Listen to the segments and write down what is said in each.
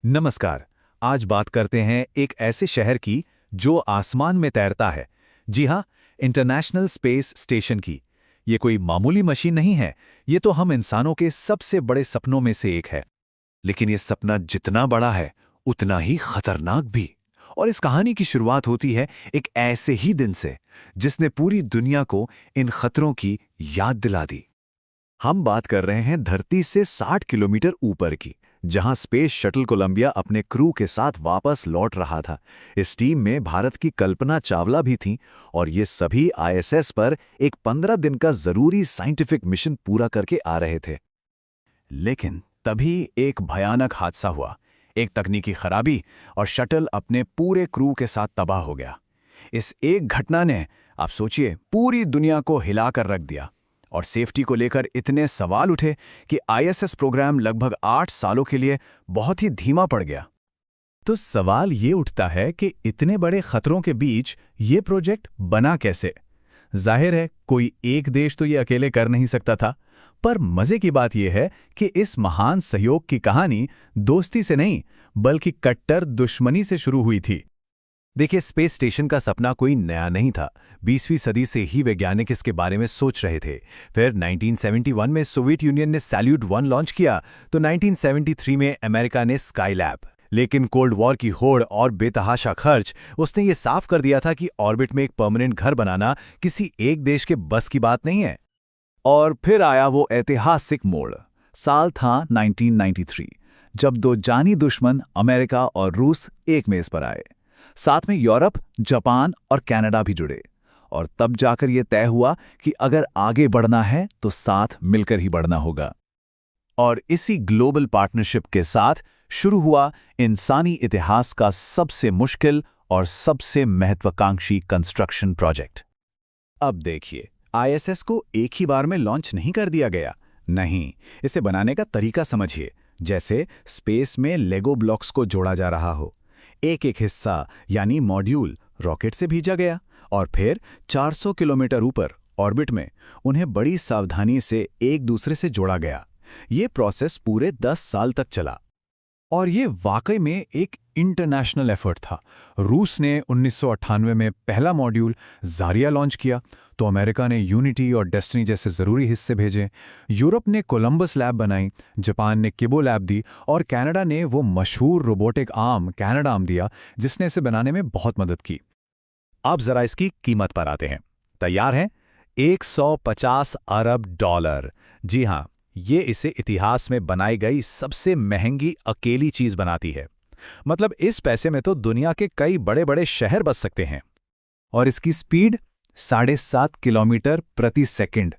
नमस्कार। आज बात करते हैं एक ऐसे शहर की जो आसमान में तैरता है। जी हाँ, इंटरनेशनल स्पेस स्टेशन की। ये कोई मामूली मशीन नहीं है, ये तो हम इंसानों के सबसे बड़े सपनों में से एक है। लेकिन ये सपना जितना बड़ा है उतना ही खतरनाक भी। और इस कहानी की शुरुआत होती है एक ऐसे ही दिन से जिसने पूरी दुनिया को इन खतरों की याद दिला दी। हम बात कर रहे हैं धरती से 60 किलोमीटर ऊपर की, जहां स्पेस शटल कोलंबिया अपने क्रू के साथ वापस लौट रहा था। इस टीम में भारत की कल्पना चावला भी थीं और ये सभी आईएसएस पर एक 15 दिन का जरूरी साइंटिफिक मिशन पूरा करके आ रहे थे। लेकिन तभी एक भयानक हादसा हुआ। एक तकनीकी खराबी और शटल अपने पूरे क्रू के साथ तबाह हो गया। इस एक घटना ने, आप सोचिए, पूरी दुनिया को हिलाकर रख दिया। और सेफ्टी को लेकर इतने सवाल उठे कि आईएसएस प्रोग्राम लगभग 8 सालों के लिए बहुत ही धीमा पड़ गया। तो सवाल ये उठता है कि इतने बड़े खतरों के बीच ये प्रोजेक्ट बना कैसे? जाहिर है कोई एक देश तो ये अकेले कर नहीं सकता था। पर मजे की बात यह है कि इस महान सहयोग की कहानी दोस्ती से नहीं बल्कि कट्टर दुश्मनी से शुरू हुई थी। देखिए, स्पेस स्टेशन का सपना कोई नया नहीं था। 20वीं सदी से ही वैज्ञानिक इसके बारे में सोच रहे थे। फिर 1971 में सोवियत यूनियन ने सैल्यूट 1 लॉन्च किया, तो 1973 में अमेरिका ने स्काईलैब। लेकिन कोल्ड वॉर की होड़ और बेतहाशा खर्च, उसने ये साफ कर दिया था कि ऑर्बिट में एक परमानेंट घर बनाना किसी एक देश के बस की बात नहीं है। और फिर आया वो ऐतिहासिक मोड़। साल था 1993, जब दो जानी दुश्मन अमेरिका और रूस एक मेज पर आए। साथ में यूरोप, जापान और कनाडा भी जुड़े। और तब जाकर यह तय हुआ कि अगर आगे बढ़ना है तो साथ मिलकर ही बढ़ना होगा। और इसी ग्लोबल पार्टनरशिप के साथ शुरू हुआ इंसानी इतिहास का सबसे मुश्किल और सबसे महत्वाकांक्षी कंस्ट्रक्शन प्रोजेक्ट। अब देखिए, आईएसएस को एक ही बार में लॉन्च नहीं कर दिया गया। नहीं, इसे बनाने का तरीका समझिए। जैसे स्पेस में लेगो ब्लॉक्स को जोड़ा जा रहा हो। एक एक हिस्सा यानी मॉड्यूल रॉकेट से भेजा गया और फिर 400 किलोमीटर ऊपर ऑर्बिट में उन्हें बड़ी सावधानी से एक दूसरे से जोड़ा गया। ये प्रोसेस पूरे 10 साल तक चला। और ये वाकई में एक इंटरनेशनल एफर्ट था। रूस ने 1998 में पहला मॉड्यूल जारिया लॉन्च किया, तो अमेरिका ने यूनिटी और डेस्टिनी जैसे ज़रूरी हिस्से भेजे। यूरोप ने कोलंबस लैब बनाई, जापान ने किबो लैब दी और कनाडा ने वो मशहूर रोबोटिक आर्म कैनाडाम दिया, जिसने इसे बनाने में बहुत मदद की। अब ज़रा इसकी कीमत पर आते हैं। तैयार हैं? 150 अरब डॉलर। जी हाँ, ये इसे इतिहास में बनाई गई सबसे महंगी अकेली चीज बनाती है। मतलब इस पैसे में तो दुनिया के कई बड़े बड़े शहर बस सकते हैं। और इसकी स्पीड 7.5 किलोमीटर प्रति सेकंड।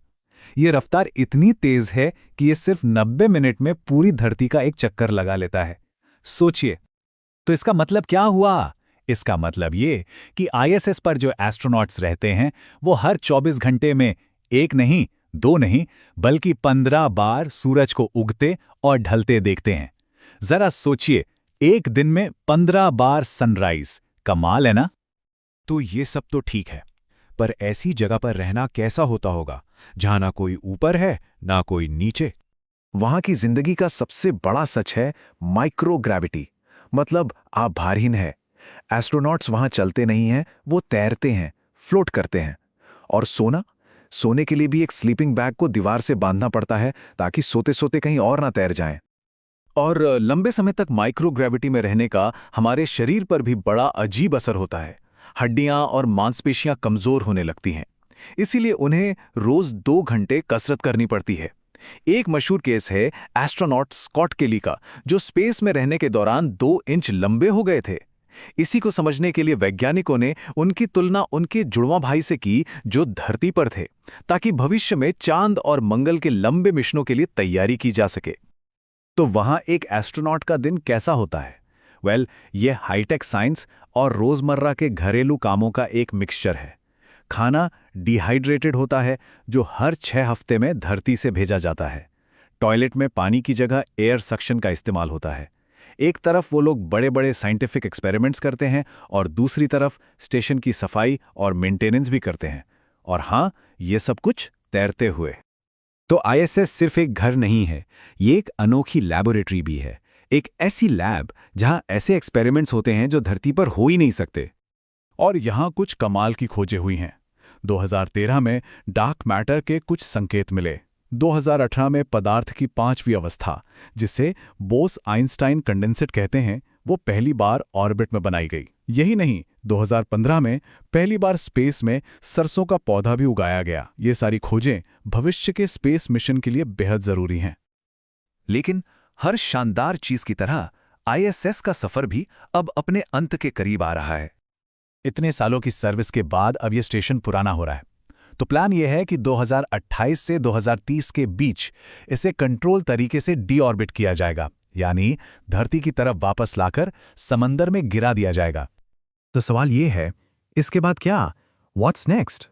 ये रफ्तार इतनी तेज है कि ये सिर्फ 90 मिनट में पूरी धरती का एक चक्कर लगा लेता है। सोचिए। तो इसका मतलब क्या हुआ? इसका मतलब ये कि आईएसएस पर जो एस्ट्रोनॉट्स रहते हैं वो हर 24 घंटे में एक नहीं, दो नहीं, बल्कि 15 बार सूरज को उगते और ढलते देखते हैं। जरा सोचिए, एक दिन में 15 बार सनराइज। कमाल है ना? तो ये सब तो ठीक है, पर ऐसी जगह पर रहना कैसा होता होगा जहां ना कोई ऊपर है ना कोई नीचे। वहां की जिंदगी का सबसे बड़ा सच है माइक्रोग्रेविटी। मतलब आप भारहीन है। एस्ट्रोनॉट्स वहां चलते नहीं हैं, वो तैरते हैं, फ्लोट करते हैं। और सोने के लिए भी एक स्लीपिंग बैग को दीवार से बांधना पड़ता है ताकि सोते सोते कहीं और ना तैर जाएं। और लंबे समय तक माइक्रोग्रेविटी में रहने का हमारे शरीर पर भी बड़ा अजीब असर होता है। हड्डियां और मांसपेशियां कमजोर होने लगती हैं। इसीलिए उन्हें रोज 2 घंटे कसरत करनी पड़ती है। एक मशहूर केस है एस्ट्रोनॉट स्कॉट केली का, जो स्पेस में रहने के दौरान 2 इंच लंबे हो गए थे। इसी को समझने के लिए वैज्ञानिकों ने उनकी तुलना उनके जुड़वां भाई से की जो धरती पर थे, ताकि भविष्य में चांद और मंगल के लंबे मिशनों के लिए तैयारी की जा सके। तो वहां एक एस्ट्रोनॉट का दिन कैसा होता है? ये हाईटेक साइंस और रोजमर्रा के घरेलू कामों का एक मिक्सचर है। खाना डिहाइड्रेटेड होता है, जो हर 6 हफ्ते में धरती से भेजा जाता है। टॉयलेट में पानी की जगह एयर सक्शन का इस्तेमाल होता है। एक तरफ वो लोग बड़े बड़े साइंटिफिक एक्सपेरिमेंट्स करते हैं और दूसरी तरफ स्टेशन की सफाई और मेंटेनेंस भी करते हैं। और हाँ, ये सब कुछ तैरते हुए। तो आईएसएस सिर्फ एक घर नहीं है, ये एक अनोखी लैबोरेटरी भी है। एक ऐसी लैब जहां ऐसे एक्सपेरिमेंट्स होते हैं जो धरती पर हो ही नहीं सकते। और यहाँ कुछ कमाल की खोजें हुई हैं। 2013 में डार्क मैटर के कुछ संकेत मिले। 2018 में पदार्थ की पांचवी अवस्था, जिसे बोस-आइंस्टाइन कंडेंसेट कहते हैं, वो पहली बार ऑर्बिट में बनाई गई। यही नहीं, 2015 में पहली बार स्पेस में सरसों का पौधा भी उगाया गया। ये सारी खोजें भविष्य के स्पेस मिशन के लिए बेहद जरूरी हैं। लेकिन हर शानदार चीज की तरह आईएसएस का सफर भी अब अपने अंत के करीब आ रहा है। इतने सालों की सर्विस के बाद अब ये स्टेशन पुराना हो रहा है। तो प्लान ये है कि 2028 से 2030 के बीच इसे कंट्रोल तरीके से डीऑर्बिट किया जाएगा, यानी धरती की तरफ वापस लाकर समंदर में गिरा दिया जाएगा। तो सवाल ये है, इसके बाद क्या? What's next?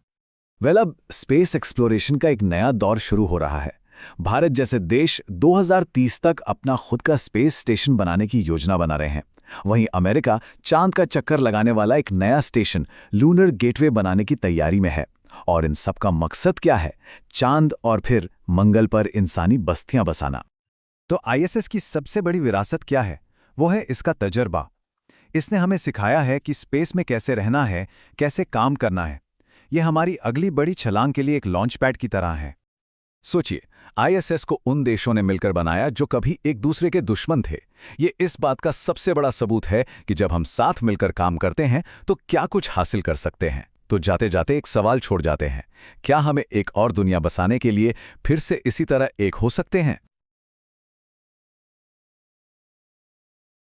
वेल, अब स्पेस एक्सप्लोरेशन का एक नया दौर शुरू हो रहा है। भारत जैसे देश 2030 तक अपना खुद का स्पेस स्टेशन बनाने की योजना बना रहे हैं। वहीं अमेरिका चांद का चक्कर लगाने वाला एक नया स्टेशन लूनर गेटवे बनाने की तैयारी में है। और इन सब का मकसद क्या है? चांद और फिर मंगल पर इंसानी बस्तियां बसाना। तो आईएसएस की सबसे बड़ी विरासत क्या है? वो है इसका तजर्बा। इसने हमें सिखाया है कि स्पेस में कैसे रहना है, कैसे काम करना है। यह हमारी अगली बड़ी छलांग के लिए एक लॉन्च पैड की तरह है। सोचिए, आईएसएस को उन देशों ने मिलकर बनाया जो कभी एक दूसरे के दुश्मन थे। ये इस बात का सबसे बड़ा सबूत है कि जब हम साथ मिलकर काम करते हैं तो क्या कुछ हासिल कर सकते हैं। तो जाते जाते एक सवाल छोड़ जाते हैं, क्या हमें एक और दुनिया बसाने के लिए फिर से इसी तरह एक हो सकते हैं?